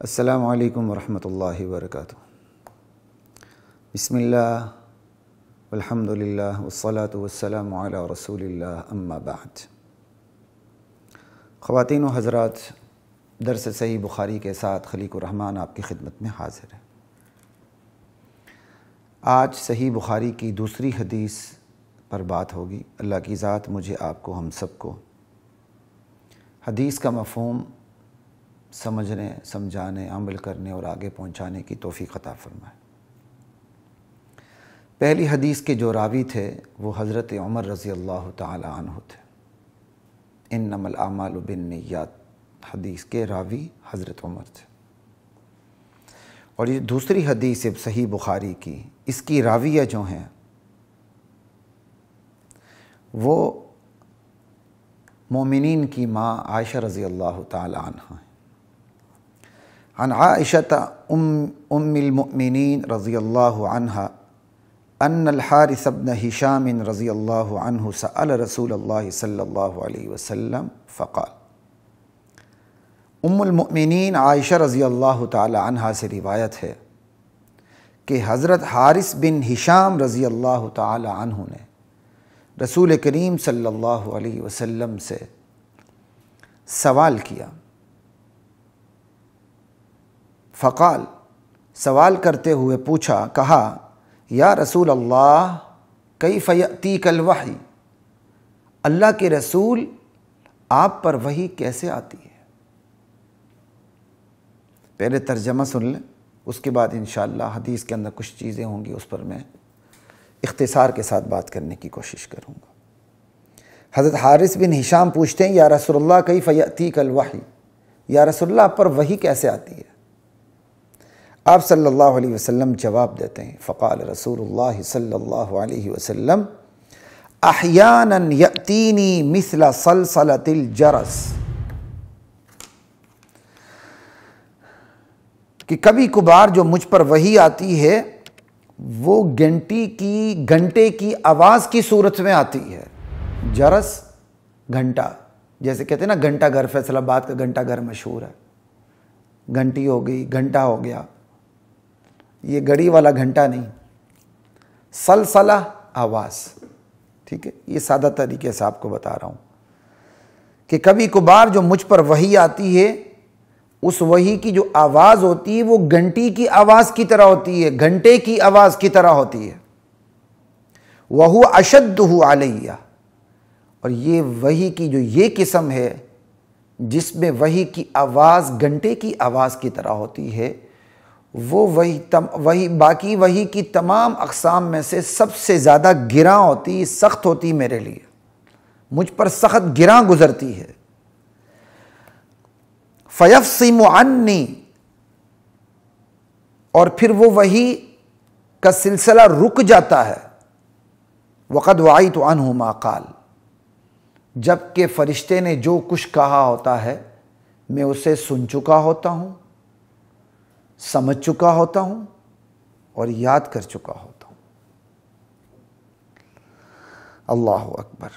السلام علیکم ورحمۃ اللہ وبرکاتہ۔ بسم اللہ والحمد للہ والصلاة والسلام علی رسول اللہ، اما بعد۔ خواتین و حضرات، درس صحیح بخاری کے ساتھ خلیق الرحمن آپ کی خدمت میں حاضر ہے۔ آج صحیح بخاری کی دوسری حدیث پر بات ہوگی۔ اللہ کی ذات مجھے، آپ کو، ہم سب کو حدیث کا مفہوم سمجھنے، سمجھانے، عمل کرنے اور آگے پہنچانے کی توفیق عطا فرمائے۔ پہلی حدیث کے جو راوی تھے وہ حضرت عمر رضی اللہ تعالی عنہ تھے۔ انما الاعمال بالنیات حدیث کے راوی حضرت عمر تھے۔ اور یہ دوسری حدیث صحیح بخاری کی، اس کی راویہ جو ہیں وہ مومنین کی ماں عائشہ رضی اللہ تعالی عنہ ہیں۔ عن عائشة ام المؤمنین رضی اللہ عنہ ان الحارث بن ہشام رضی اللہ عنہ سأل رسول اللہ صلی اللہ علیہ وسلم فقال۔ ام المؤمنین عائشہ رضی اللہ تعالی عنہ سے روایت ہے کہ حضرت حارث بن ہشام رضی اللہ تعالی عنہ نے رسول کریم صلی اللہ علیہ وسلم سے سوال کیا۔ فقال، سوال کرتے ہوئے پوچھا، کہا، یا رسول اللہ کیف یأتیک الوحی، اللہ کے رسول آپ پر وحی کیسے آتی ہے؟ پہلے ترجمہ سن لیں، اس کے بعد انشاءاللہ حدیث کے اندر کچھ چیزیں ہوں گی، اس پر میں اختصار کے ساتھ بات کرنے کی کوشش کروں گا۔ حضرت حارث بن ہشام پوچھتے ہیں، یا رسول اللہ کیف یأتیک الوحی، یا رسول اللہ آپ پر وحی کیسے آتی ہے؟ آپ صلی اللہ علیہ وسلم جواب دیتے ہیں، فقال رسول اللہ صلی اللہ علیہ وسلم، احیانا یأتینی مثل صلصلۃ الجرس، کہ کبھی کبھار جو مجھ پر وحی آتی ہے وہ گھنٹے کی آواز کی صورت میں آتی ہے۔ جرس گھنٹہ، جیسے کہتے ہیں نا گھنٹہ گھر، فیصل آباد کا گھنٹہ گھر مشہور ہے، گھنٹی ہو گئی، گھنٹہ ہو گیا، یہ گھڑی والا گھنٹہ نہیں، سلسلہ آواز، ٹھیک ہے؟ یہ سادہ طریقے سے آپ کو بتا رہا ہوں کہ کبھی کبھار جو مجھ پر وحی آتی ہے اس وحی کی جو آواز ہوتی ہے وہ گھنٹی کی آواز کی طرح ہوتی ہے، گھنٹے کی آواز کی طرح ہوتی ہے۔ وَهُوَ أَشَدُّهُ عَلَيَّ، اور یہ وحی کی جو یہ قسم ہے جس میں وحی کی آواز گھنٹے کی آواز کی طرح ہوتی ہے، وہ وحی باقی وحی کی تمام اقسام میں سے سب سے زیادہ گراں ہوتی، سخت ہوتی میرے لیے، مجھ پر سخت گراں گزرتی ہے۔ فَيَفْصِمُ عَنِّي، اور پھر وہ وحی کا سلسلہ رک جاتا ہے۔ وَقَدْ وَعَيْتُ عَنْهُ مَا قَالَ، جبکہ فرشتے نے جو کچھ کہا ہوتا ہے میں اسے سن چکا ہوتا ہوں، سمجھ چکا ہوتا ہوں اور یاد کر چکا ہوتا ہوں۔ اللہ اکبر۔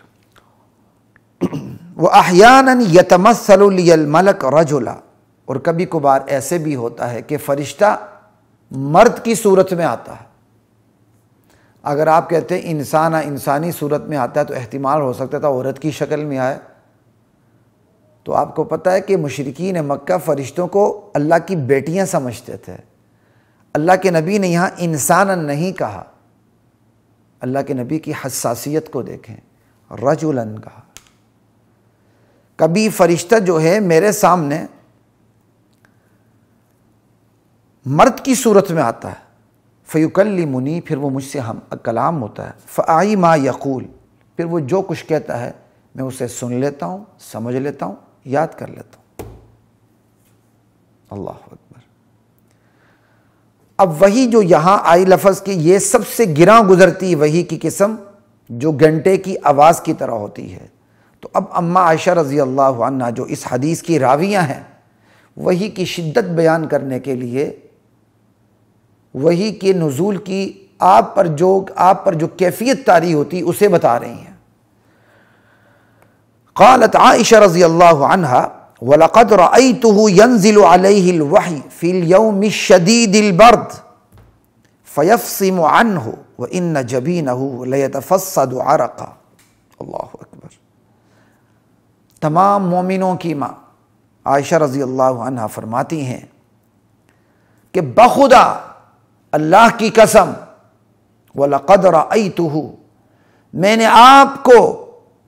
وَأَحْيَانًا يَتَمَثَّلُ لِيَ الْمَلَكُ رَجُلًا، اور کبھی کبھار ایسے بھی ہوتا ہے کہ فرشتہ مرد کی صورت میں آتا ہے۔ اگر آپ کہتے ہیں انسانی صورت میں آتا ہے تو احتمال ہو سکتا تھا عورت کی شکل میں آئے، تو آپ کو پتہ ہے کہ مشرکین مکہ فرشتوں کو اللہ کی بیٹیاں سمجھتے تھے۔ اللہ کے نبی نے یہاں انسانا نہیں کہا، اللہ کے نبی کی حساسیت کو دیکھیں، رجلاً کہا۔ کبھی فرشتہ جو ہے میرے سامنے مرد کی صورت میں آتا ہے، فیکلمنی، پھر وہ مجھ سے ہم کلام ہوتا ہے، فاعی ما یقول، پھر وہ جو کچھ کہتا ہے میں اسے سن لیتا ہوں، سمجھ لیتا ہوں، یاد کر لیتا ہوں۔ اللہ اکبر۔ اب وحی جو یہاں آئی لفظ کی، یہ سب سے گراں گزرتی وحی کی قسم جو گھنٹے کی آواز کی طرح ہوتی ہے۔ تو اب اماں عائشہ رضی اللہ عنہ جو اس حدیث کی راویہ ہیں، وحی کی شدت بیان کرنے کے لیے وحی کے نزول کی آپ پر جو کیفیت طاری ہوتی اسے بتا رہی ہیں۔ قالت عائشہ رضی اللہ عنہ، وَلَقَدْ رَأَيْتُهُ يَنزِلُ عَلَيْهِ الْوَحْيُ فِي الْيَوْمِ الشَّدِيدِ الْبَرْدِ فَيَفْصِمُ عَنْهُ وَإِنَّ جَبِينَهُ لَيَتَفَصَّدُ عَرَقًا۔ اللہ اکبر۔ تمام مومنوں کی ماں عائشہ رضی اللہ عنہا فرماتی ہیں کہ بخدا اللہ کی قسم، وَلَقَدْ رَأَيْتُهُ، میں نے آپ کو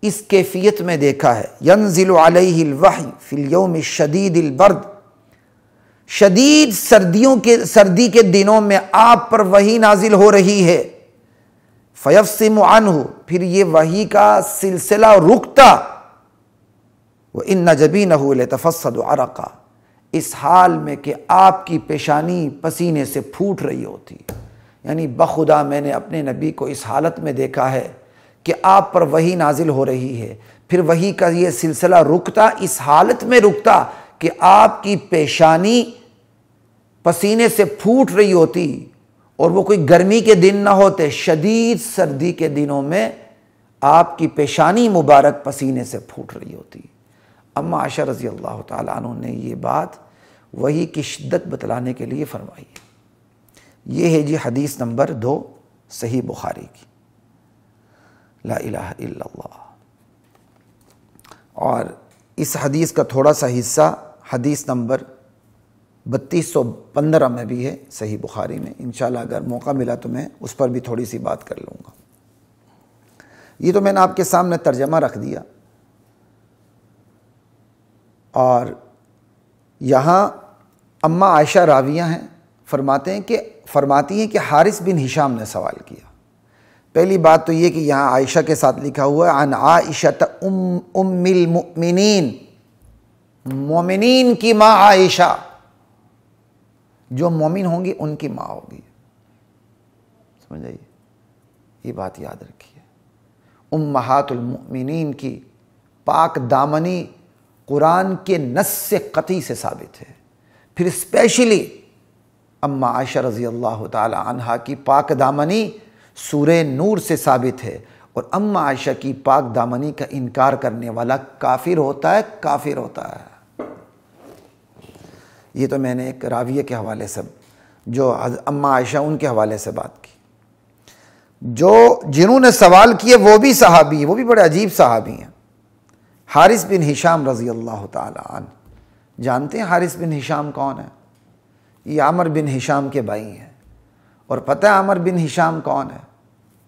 اس کیفیت میں دیکھا ہے، ينزل علیہ الوحی فی اليوم الشدید البرد، شدید سردی کے دنوں میں آپ پر وحی نازل ہو رہی ہے، فیفصم عنہ، پھر یہ وحی کا سلسلہ رکتا، وَإِنَّ جَبِينَهُ لَيَتَفَصَّدُ عَرَقًا، اس حال میں کہ آپ کی پیشانی پسینے سے پھوٹ رہی ہوتی، یعنی بخدا میں نے اپنے نبی کو اس حالت میں دیکھا ہے کہ آپ پر وحی نازل ہو رہی ہے، پھر وحی کا یہ سلسلہ رکتا، اس حالت میں رکتا کہ آپ کی پیشانی پسینے سے پھوٹ رہی ہوتی، اور وہ کوئی گرمی کے دن نہ ہوتے، شدید سردی کے دنوں میں آپ کی پیشانی مبارک پسینے سے پھوٹ رہی ہوتی۔ اما عائشہ رضی اللہ تعالیٰ عنہ نے یہ بات وحی کی شدت بتلانے کے لیے فرمائی۔ یہ ہے جی حدیث نمبر 2 صحیح بخاری کی، لا الہ الا اللہ۔ اور اس حدیث کا تھوڑا سا حصہ حدیث نمبر 3215 میں بھی ہے صحیح بخاری میں، انشاءاللہ اگر موقع ملا تو میں اس پر بھی تھوڑی سی بات کر لوں گا۔ یہ تو میں نے آپ کے سامنے ترجمہ رکھ دیا، اور یہاں اما عائشہ راویہ ہیں، فرماتی ہیں کہ حارث بن ہشام نے سوال کیا۔ پہلی بات تو یہ کہ یہاں عائشہ کے ساتھ لکھا ہوا ہے عن عائشہ ام المؤمنین، مومنین کی ماں عائشہ، جو مومن ہوں گی ان کی ماں ہوگی، سمجھ آئیے، یہ بات یاد رکھیے۔ امہات المؤمنین کی پاک دامنی قرآن کے نص قطعی سے ثابت ہے، پھر اسپیشلی اما عائشہ رضی اللہ تعالی عنہا کی پاک دامنی سورہ نور سے ثابت ہے، اور اما عائشہ کی پاک دامنی کا انکار کرنے والا کافر ہوتا ہے، کافر ہوتا ہے۔ یہ تو میں نے ایک راویہ کے حوالے سے، جو اما عائشہ ان کے حوالے سے بات کی۔ جنہوں نے سوال کیے وہ بھی صحابی ہیں، وہ بھی بڑے عجیب صحابی ہیں۔ حارث بن ہشام رضی اللہ تعالی عنہ، جانتے ہیں حارث بن ہشام کون ہے؟ یہ عمر بن ہشام کے بھائی ہیں، اور پتہ ہے عمر بن ہشام کون ہے؟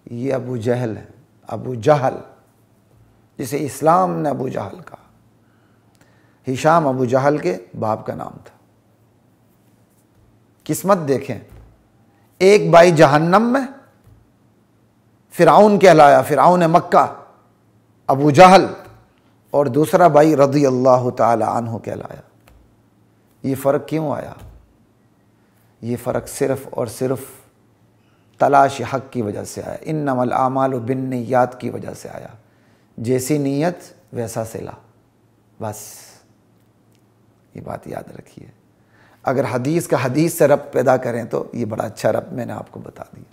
یہ ابو جہل ہے، ابو جہل، جسے اسلام نے ابو جہل کہا۔ ہشام ابو جہل کے باپ کا نام تھا۔ قسمت دیکھیں، ایک بھائی جہنم میں فرعون کہلایا، فرعون مکہ ابو جہل، اور دوسرا بھائی رضی اللہ تعالی عنہ کہلایا۔ یہ فرق کیوں آیا؟ یہ فرق صرف اور صرف تلاش حق کی وجہ سے آیا، انما الاعمال بالنیات کی وجہ سے آیا، جیسی نیت ویسا صلہ، بس یہ بات یاد رکھیے۔ اگر حدیث کا حدیث سے ربط پیدا کریں تو یہ بڑا اچھا ربط میں نے آپ کو بتا دیا۔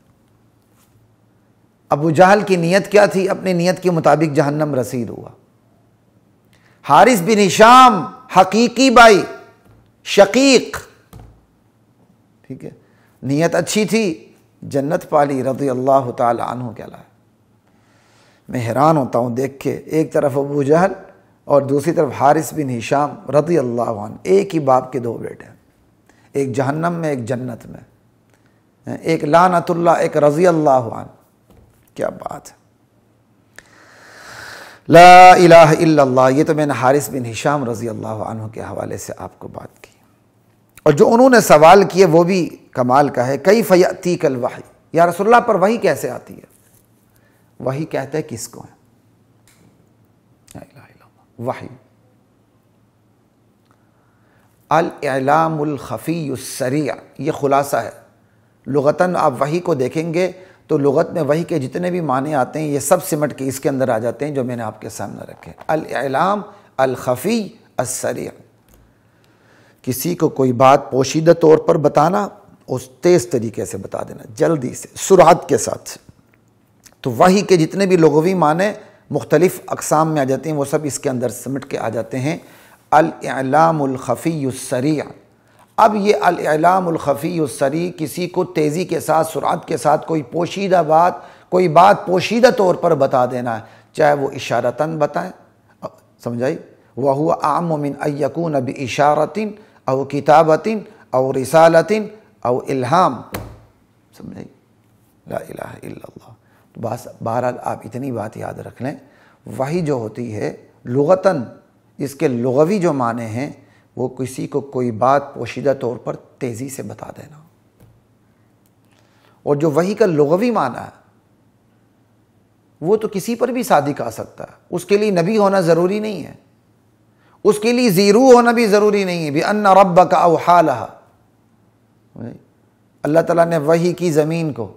ابو جہل کی نیت کیا تھی؟ اپنی نیت کے مطابق جہنم رسید ہوا۔ حارث بن ہشام حقیقی بھائی، شقیق، ٹھیک ہے، نیت اچھی تھی، جنت پالی، رضی اللہ تعالی عنہ کہلایا۔ میں حیران ہوتا ہوں دیکھ کے، ایک طرف ابو جہل اور دوسری طرف حارث بن ہشام رضی اللہ عنہ، ایک ہی باپ کے دو بیٹے ہیں، ایک جہنم میں ایک جنت میں، ایک لعنت اللہ، ایک رضی اللہ عنہ۔ کیا بات ہے، لا الہ الا اللہ۔ یہ تو میں نے حارث بن ہشام رضی اللہ عنہ کے حوالے سے آپ کو بات کی، اور جو انہوں نے سوال کیے وہ بھی کمال کا ہے۔ کیف یأتیک الوحی، یا رسول اللہ پر وحی کیسے آتی ہے؟ وحی کہتے ہیں کس کو ہے؟ لا الہ الا اللہ، وحی الاعلام الخفی السریع، یہ خلاصہ ہے۔ لغتاً آپ وحی کو دیکھیں گے تو لغت میں وحی کے جتنے بھی معنی آتے ہیں یہ سب سمٹ کے اس کے اندر آ جاتے ہیں جو میں نے آپ کے سامنے رکھے۔ الاعلام الخفی السریع، کسی کو کوئی بات پوشیدہ طور پر بتانا، اس تیز طریقے سے بتا دینا، جلدی سے، سرعت کے ساتھ۔ تو وحی کے جتنے بھی لغوی معنی مختلف اقسام میں آ جاتے ہیں وہ سب اس کے اندر سمٹ کے آ جاتے ہیں۔ الاعلام الخفی السریع. اب یہ الاعلام الخفی السریع کسی کو تیزی کے ساتھ، سرعت کے ساتھ کوئی پوشیدہ بات، کوئی بات پوشیدہ طور پر بتا دینا ہے، چاہے وہ اشارتاً بتائیں، سمجھائی، وَهُوَ أَعَمُّ مِنْ أَنْ يَكُونَ بِإِشَارَةٍ أَوْ كِتَابَةٍ أَوْ رِسَالَةٍ أَوْ إِلْهَام. سمجھائی، لا الہ الا اللہ. تو بس بہرحال آپ اتنی بات یاد رکھ لیں، وحی جو ہوتی ہے لغتاً، اس کے لغوی جو معنی ہیں وہ کسی کو کوئی بات پوشیدہ طور پر تیزی سے بتا دینا. اور جو وحی کا لغوی معنی ہے وہ تو کسی پر بھی صادق آ سکتا ہے، اس کے لیے نبی ہونا ضروری نہیں ہے، اس کے لیے ذی روح ہونا بھی ضروری نہیں ہے. بِأَنَّ رَبَّكَ أَوْحَىٰ لَهَا، اللہ تعالیٰ نے وحی کی زمین کو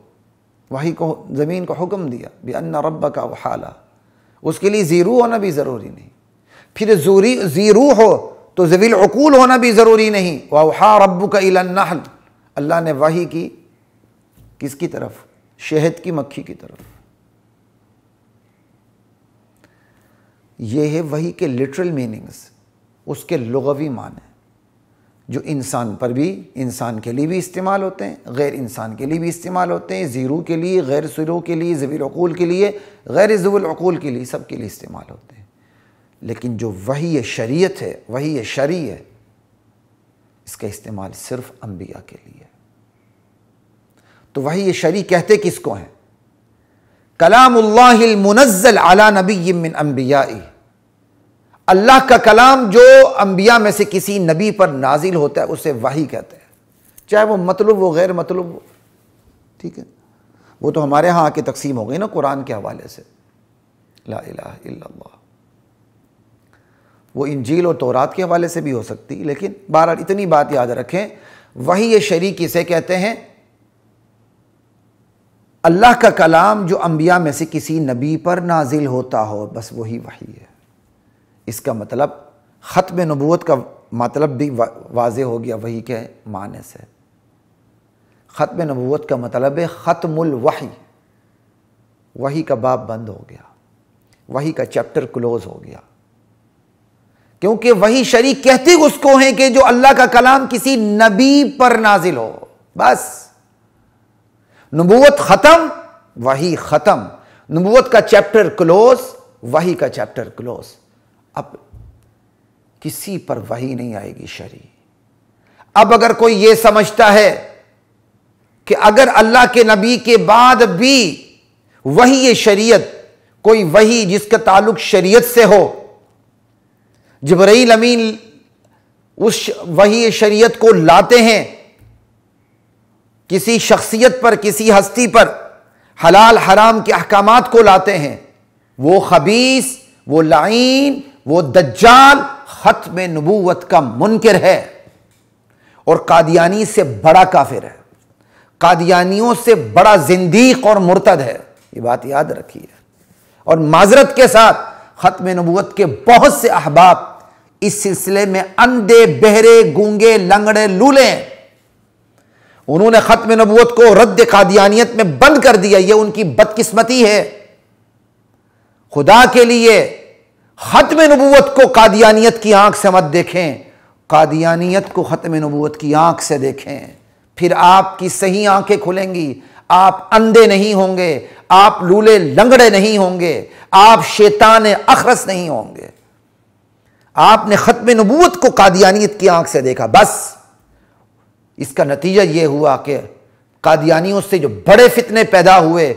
زمین کو حکم دیا، بِأَنَّ رَبَّكَ أَوْحَىٰ لَهَا، اس کے لیے ذی روح ہونا بھی ضروری نہیں. پھر ذی روح ہو تو ذوی العقول ہونا بھی ضروری نہیں. وَأَوْحَىٰ رَبُّكَ إِلَى النَّحْلِ، اللہ نے وحی کی کس کی طرف؟ شہد کی مکھی کی طرف. یہ ہے وحی کے لٹرل میننگز، اس کے لغوی معنی جو انسان پر بھی، انسان کے لیے بھی استعمال ہوتے ہیں، غیر انسان کے لیے بھی استعمال ہوتے ہیں، ذی روح کے لیے، غیر ذی روح کے لیے، ذوی العقول کے لیے، غیر ذوی العقول کے لیے، سب کے لیے استعمال ہوتے ہیں. لیکن جو وحی شریعت ہے، وحی شرعی ہے، اس کا استعمال صرف انبیاء کے لیے. تو وحی شرعی کہتے کس کو ہیں؟ کلام اللہ المنزل علی نبی من انبیائی، اللہ کا کلام جو انبیاء میں سے کسی نبی پر نازل ہوتا ہے اسے وحی کہتے ہیں، چاہے وہ مطلوب ہو غیر مطلوب ہو. ٹھیک ہے، وہ تو ہمارے ہاں کی تقسیم ہو گئی نا قرآن کے حوالے سے. لا الہ الا اللہ. وہ انجیل اور تورات کے حوالے سے بھی ہو سکتی، لیکن بہرحال اتنی بات یاد رکھیں، وحی شرعی کسے کہتے ہیں؟ اللہ کا کلام جو انبیاء میں سے کسی نبی پر نازل ہوتا ہو، بس وہی وحی ہے. اس کا مطلب ختم نبوت کا مطلب بھی واضح ہو گیا وحی کے معنی سے. ختم نبوت کا مطلب ہے ختم الوحی، وحی کا باب بند ہو گیا، وحی کا چیپٹر کلوز ہو گیا. کیونکہ وحی شرعی کہتے اس کو ہیں کہ جو اللہ کا کلام کسی نبی پر نازل ہو، بس نبوت ختم، وحی ختم. نبوت کا چیپٹر کلوز، وحی کا چیپٹر کلوز. اب کسی پر وحی نہیں آئے گی شرعی. اب اگر کوئی یہ سمجھتا ہے کہ اگر اللہ کے نبی کے بعد بھی وحی شریعت، کوئی وحی جس کا تعلق شریعت سے ہو، جبرائیل امین اس وحی شریعت کو لاتے ہیں کسی شخصیت پر، کسی ہستی پر، حلال حرام کے احکامات کو لاتے ہیں، وہ خبیث، وہ لعین، وہ دجال ختم نبوت کا منکر ہے اور قادیانی سے بڑا کافر ہے، قادیانیوں سے بڑا زندیق اور مرتد ہے. یہ بات یاد رکھیے. اور معذرت کے ساتھ ختم نبوت کے بہت سے احباب اس سلسلے میں اندھے، بہرے، گونگے، لنگڑے، لولے ہیں. انہوں نے ختم نبوت کو رد قادیانیت میں بند کر دیا. یہ ان کی بدقسمتی ہے. خدا کے لیے ختم نبوت کو قادیانیت کی آنکھ سے مت دیکھیں، قادیانیت کو ختم نبوت کی آنکھ سے دیکھیں، پھر آپ کی صحیح آنکھیں کھلیں گی. آپ اندھے نہیں ہوں گے، آپ لولے لنگڑے نہیں ہوں گے، آپ شیطان اخرس نہیں ہوں گے. آپ نے ختم نبوت کو قادیانیت کی آنکھ سے دیکھا، بس اس کا نتیجہ یہ ہوا کہ قادیانیوں سے جو بڑے فتنے پیدا ہوئے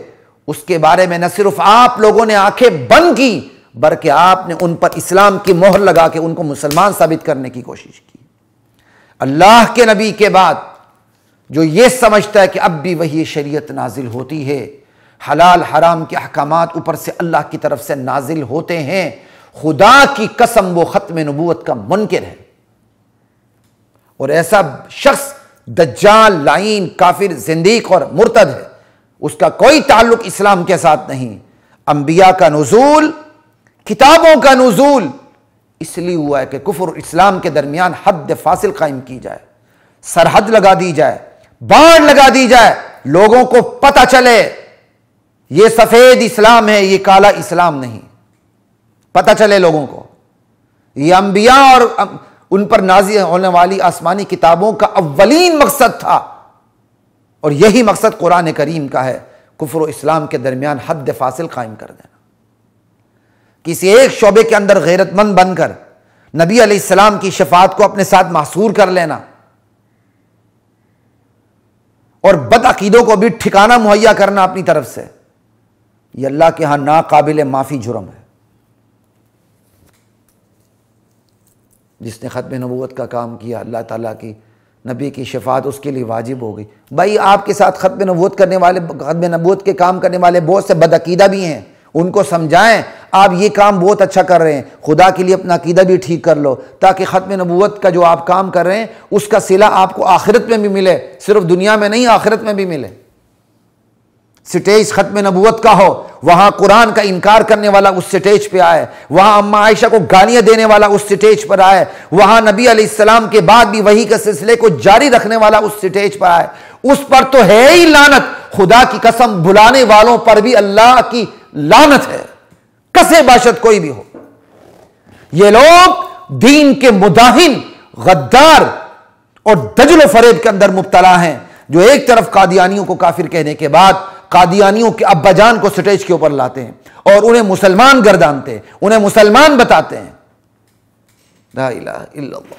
اس کے بارے میں نہ صرف آپ لوگوں نے آنکھیں بند کی بلکہ آپ نے ان پر اسلام کی مہر لگا کے ان کو مسلمان ثابت کرنے کی کوشش کی. اللہ کے نبی کے بعد جو یہ سمجھتا ہے کہ اب بھی وہی شریعت نازل ہوتی ہے، حلال حرام کے احکامات اوپر سے اللہ کی طرف سے نازل ہوتے ہیں، خدا کی قسم وہ ختم نبوت کا منکر ہے. اور ایسا شخص دجال، لعین، کافر، زندیق اور مرتد ہے. اس کا کوئی تعلق اسلام کے ساتھ نہیں. انبیاء کا نزول، کتابوں کا نزول اس لیے ہوا ہے کہ کفر اور اسلام کے درمیان حد فاصل قائم کی جائے، سرحد لگا دی جائے، باڑ لگا دی جائے، لوگوں کو پتہ چلے یہ سفید اسلام ہے، یہ کالا اسلام نہیں. پتہ چلے لوگوں کو یہ انبیاء اور ان پر نازل ہونے والی آسمانی کتابوں کا اولین مقصد تھا، اور یہی مقصد قرآن کریم کا ہے، کفر و اسلام کے درمیان حد فاصل قائم کر دینا، کسی ایک شعبے کے اندر غیرت مند بن کر نبی علیہ السلام کی شفاعت کو اپنے ساتھ محصور کر لینا، اور بد عقیدوں کو بھی ٹھکانہ مہیا کرنا اپنی طرف سے، یہ اللہ کے ہاں ناقابل معافی جرم ہے۔ جس نے ختم نبوت کا کام کیا، اللہ تعالیٰ کی نبی کی شفاعت اس کے لیے واجب ہو گئی۔ بھائی آپ کے ساتھ ختم نبوت کے کام کرنے والے بہت سے بد عقیدہ بھی ہیں، ان کو سمجھائیں آپ یہ کام بہت اچھا کر رہے ہیں، خدا کے لیے اپنا عقیدہ بھی ٹھیک کر لو، تاکہ ختم نبوت کا جو آپ کام کر رہے ہیں اس کا صلہ آپ کو آخرت میں بھی ملے، صرف دنیا میں نہیں آخرت میں بھی ملے۔ سٹیج ختم نبوت کا ہو، وہاں قرآن کا انکار کرنے والا اس سٹیج پہ آئے، وہاں اماں عائشہ کو گالیاں دینے والا اس سٹیج پر آئے، وہاں نبی علیہ السلام کے بعد بھی وحی کے سلسلے کو جاری رکھنے والا اس سٹیج پر آئے، اس پر تو ہے ہی لعنت، خدا کی قسم بلانے والوں پر بھی اللہ کی لعنت ہے، کسے باشد کوئی بھی ہو۔ یہ لوگ دین کے مداہن، غدار اور دجل و فریب کے اندر مبتلا ہیں، جو ایک طرف قادیانیوں کو کافر کہنے کے بعد قادیانیوں کے ابا جان کو سٹیج کے اوپر لاتے ہیں اور انہیں مسلمان گردانتے ہیں، انہیں مسلمان بتاتے ہیں۔ لا الہ الا اللہ۔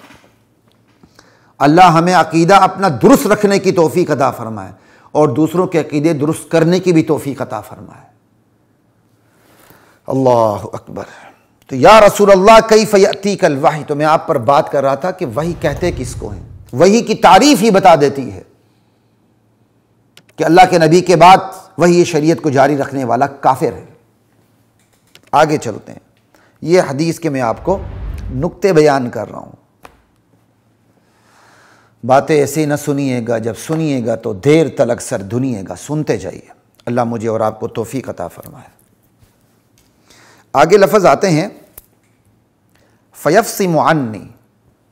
اللہ ہمیں عقیدہ اپنا درست رکھنے کی توفیق عطا فرمائے اور دوسروں کے عقیدے درست کرنے کی بھی توفیق عطا فرمائے۔ اللہ اکبر۔ تو یا رسول اللہ کیف یأتیک الوحی، تو میں آپ پر بات کر رہا تھا کہ وحی کہتے کس کو ہیں، وحی کی تعریف ہی بتا دیتی ہے کہ اللہ کے نبی کے بعد وہی شریعت کو جاری رکھنے والا کافر ہے۔ آگے چلتے ہیں، یہ حدیث کے میں آپ کو نکتے بیان کر رہا ہوں، باتیں ایسے نہ سنیے گا، جب سنیے گا تو دیر تلک سر دھنیے گا، سنتے جائیے، اللہ مجھے اور آپ کو توفیق عطا فرمائے۔ آگے لفظ آتے ہیں فیفصم عنی،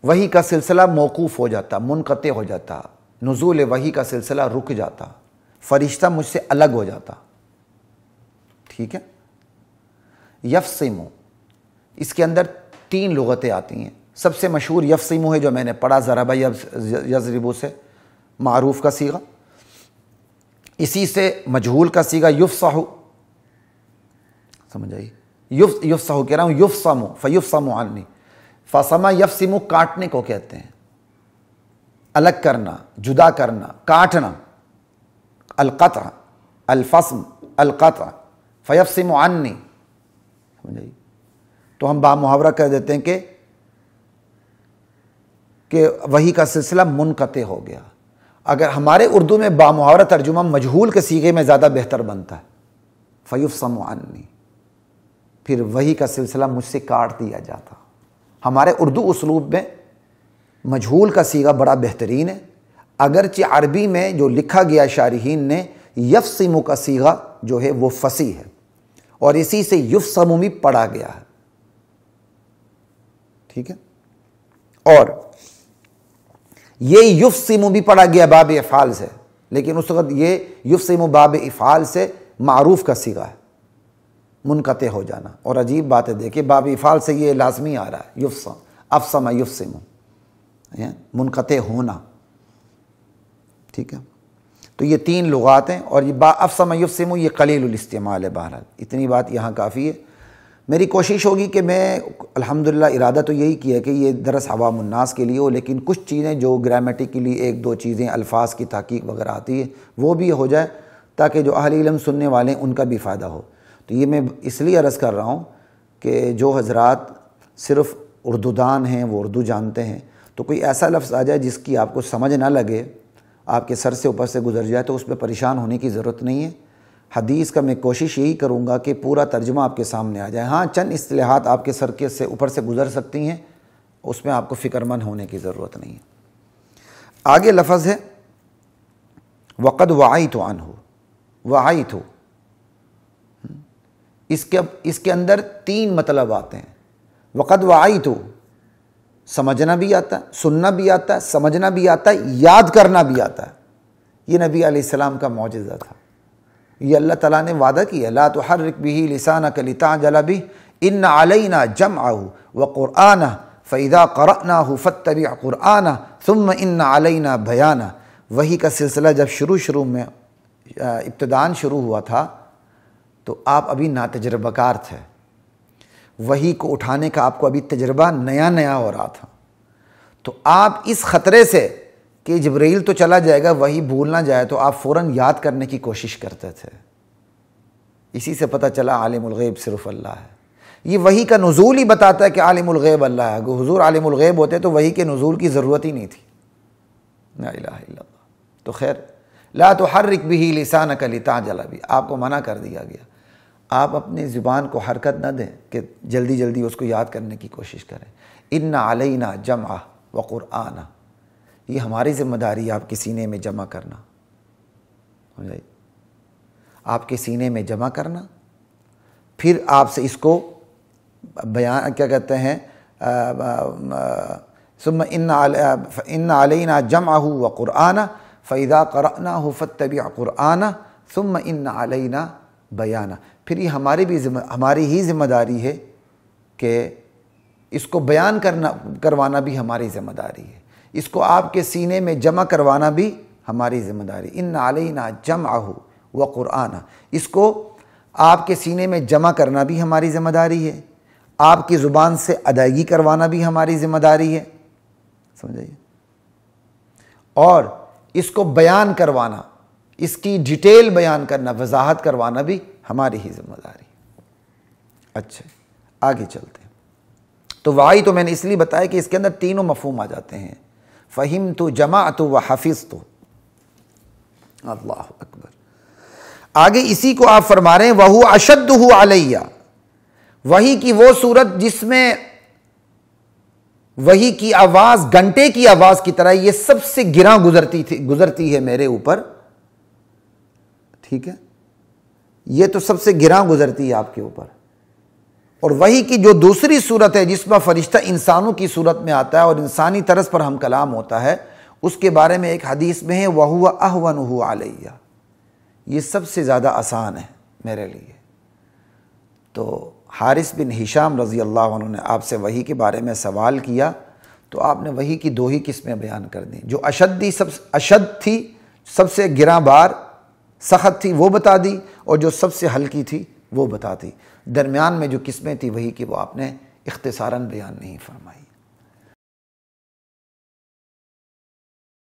وحی کا سلسلہ موقوف ہو جاتا، منقطع ہو جاتا، نزول وحی کا سلسلہ رک جاتا، فرشتہ مجھ سے الگ ہو جاتا، ٹھیک ہے۔ یفصم، اس کے اندر 3 لغتیں آتی ہیں، سب سے مشہور یفصم ہے جو میں نے پڑھا، ضرب یضرب سے معروف کا صیغہ، اسی سے مجہول کا صیغہ یفصح، سمجھ آئی، یفصح کہہ رہا ہوں، یفصم فیفصم عنی، فصم یفصم کاٹنے کو کہتے ہیں، الگ کرنا، جدا کرنا، کاٹنا، القطع، الفصم، القطع، فیفصم عنی، سمجھائی۔ تو ہم بامحاورہ کہہ دیتے ہیں کہ وحی کا سلسلہ منقطع ہو گیا۔ اگر ہمارے اردو میں بامحاورہ ترجمہ مجہول کے صیغے میں زیادہ بہتر بنتا ہے، فیفصم عنی، پھر وحی کا سلسلہ مجھ سے کاٹ دیا جاتا۔ ہمارے اردو اسلوب میں مجہول کا صیغہ بڑا بہترین ہے، اگرچہ عربی میں جو لکھا گیا شارحین نے، یفصم کا صیغہ جو ہے وہ فصیح ہے، اور اسی سے یفصم بھی پڑھا گیا ہے، ٹھیک ہے۔ اور یہ یفصم بھی پڑھا گیا باب افعال سے، لیکن اس وقت یہ یفصم باب افعال سے معروف کا صیغہ ہے، منقطع ہو جانا۔ اور عجیب بات ہے، دیکھیں باب افعال سے یہ لازمی آ رہا ہے، یفصم، افصم یفصم، منقطع ہونا، ٹھیک ہے۔ تو یہ 3 لغات ہیں، اور یہ افصم یفصم یہ قلیل الاستعمال ہے، بہرحال اتنی بات یہاں کافی ہے۔ میری کوشش ہوگی کہ میں الحمدللہ ارادہ تو یہی کیا کہ یہ درس عوام الناس کے لیے ہو، لیکن کچھ چیزیں جو گرامیٹیکلی 1-2 چیزیں الفاظ کی تحقیق وغیرہ آتی ہے وہ بھی ہو جائے، تاکہ جو اہل علم سننے والے ہیں ان کا بھی فائدہ ہو۔ تو یہ میں اس لیے عرض کر رہا ہوں کہ جو حضرات صرف اردو دان ہیں، وہ اردو جانتے ہیں، تو کوئی ایسا لفظ آ جائے جس کی آپ کو سمجھ نہ لگے، آپ کے سر سے اوپر سے گزر جائے، تو اس پہ پریشان ہونے کی ضرورت نہیں ہے۔ حدیث کا میں کوشش یہی کروں گا کہ پورا ترجمہ آپ کے سامنے آ جائے۔ ہاں چند اصطلاحات آپ کے سر کے سے اوپر سے گزر سکتی ہیں، اس میں آپ کو فکر مند ہونے کی ضرورت نہیں ہے۔ آگے لفظ ہے وقد وعیت عنہ، وعیت، اس کے اندر 3 مطلب آتے ہیں۔ وقد وعیت، سمجھنا بھی آتا ہے، سننا بھی آتا ہے، سمجھنا بھی آتا ہے، یاد کرنا بھی آتا ہے۔ یہ نبی علیہ السلام کا معجزہ تھا، یہ اللہ تعالیٰ نے وعدہ کیا، لا تحرک بہ لسانک لتعجل بہ ان علینا جمعہ وقرآنہ فاذا قرأناہ فاتبع قرآنہ ثم ان علینا بیانہ۔ وحی کا سلسلہ جب شروع میں ابتداءً شروع ہوا تھا تو آپ ابھی ناتجربہ کار تھے، وحی کو اٹھانے کا آپ کو ابھی تجربہ نیا ہو رہا تھا، تو آپ اس خطرے سے کہ جبرائیل تو چلا جائے گا، وحی بھول نہ جائے، تو آپ فوراً یاد کرنے کی کوشش کرتے تھے۔ اسی سے پتہ چلا عالم الغیب صرف اللہ ہے۔ یہ وحی کا نزول ہی بتاتا ہے کہ عالم الغیب اللہ ہے۔ اگر حضور عالم الغیب ہوتے تو وحی کے نزول کی ضرورت ہی نہیں تھی۔ لا الہ الا اللہ۔ تو خیر، لا تحرک بہ لسانک لتعجل بہ، آپ کو منع کر دیا گیا، آپ اپنی زبان کو حرکت نہ دیں کہ جلدی اس کو یاد کرنے کی کوشش کریں۔ ان علینا جمعہ وقرآنہ، یہ ہماری ذمہ داری ہے آپ کے سینے میں جمع کرنا، آپ کے سینے میں جمع کرنا، پھر آپ سے اس کو بیان کیا کہتے ہیں، ثم ان علینا جمعہ وقرآنہ فاذا قرأناہ فاتبع قرآنہ ثم ان علینا بیانہ۔ پھر یہ ہماری ہی ذمہ داری ہے کہ اس کو بیان کروانا بھی ہماری ذمہ داری ہے، اس کو آپ کے سینے میں جمع کروانا بھی ہماری ذمہ داری۔ ان علینا جمعہ وقرآنہ، اس کو آپ کے سینے میں جمع کرنا بھی ہماری ذمہ داری ہے، آپ کی زبان سے ادائیگی کروانا بھی ہماری ذمہ داری ہے، سمجھائیے، اور اس کو بیان کروانا، اس کی ڈیٹیل بیان کرنا، وضاحت کروانا بھی ہماری ہی ذمہ داری ہے۔ اچھا، آگے چلتے ہیں۔ تو وعی تو میں نے اس لیے بتایا کہ اس کے اندر تینوں مفہوم آ جاتے ہیں، فہمت، جمعت و حفظت۔ اللہ اکبر۔ آگے اسی کو آپ فرما رہے ہیں وَهُوَ أَشَدُّهُ عَلَيَّ، وحی کی وہ صورت جس میں وحی کی آواز گھنٹے کی آواز کی طرح یہ سب سے گراں گزرتی ہے میرے اوپر، ٹھیک ہے، یہ تو سب سے گراں گزرتی ہے آپ کے اوپر۔ اور وحی کی جو دوسری صورت ہے جس میں فرشتہ انسانوں کی صورت میں آتا ہے اور انسانی طرز پر ہم کلام ہوتا ہے، اس کے بارے میں ایک حدیث میں ہے وَهُوَ أَهْوَنُهُ عَلَيَّ، یہ سب سے زیادہ آسان ہے میرے لیے۔ تو حارث بن ہشام رضی اللہ عنہ نے آپ سے وحی کے بارے میں سوال کیا تو آپ نے وحی کی دو ہی قسمیں بیان کر دیں، جو اشد تھی، سب سے گراں بار سخت تھی وہ بتا دی، اور جو سب سے ہلکی تھی وہ بتا دی۔ درمیان میں جو قسمیں تھی وحی کی وہ آپ نے اختصاراً بیان نہیں فرمائی۔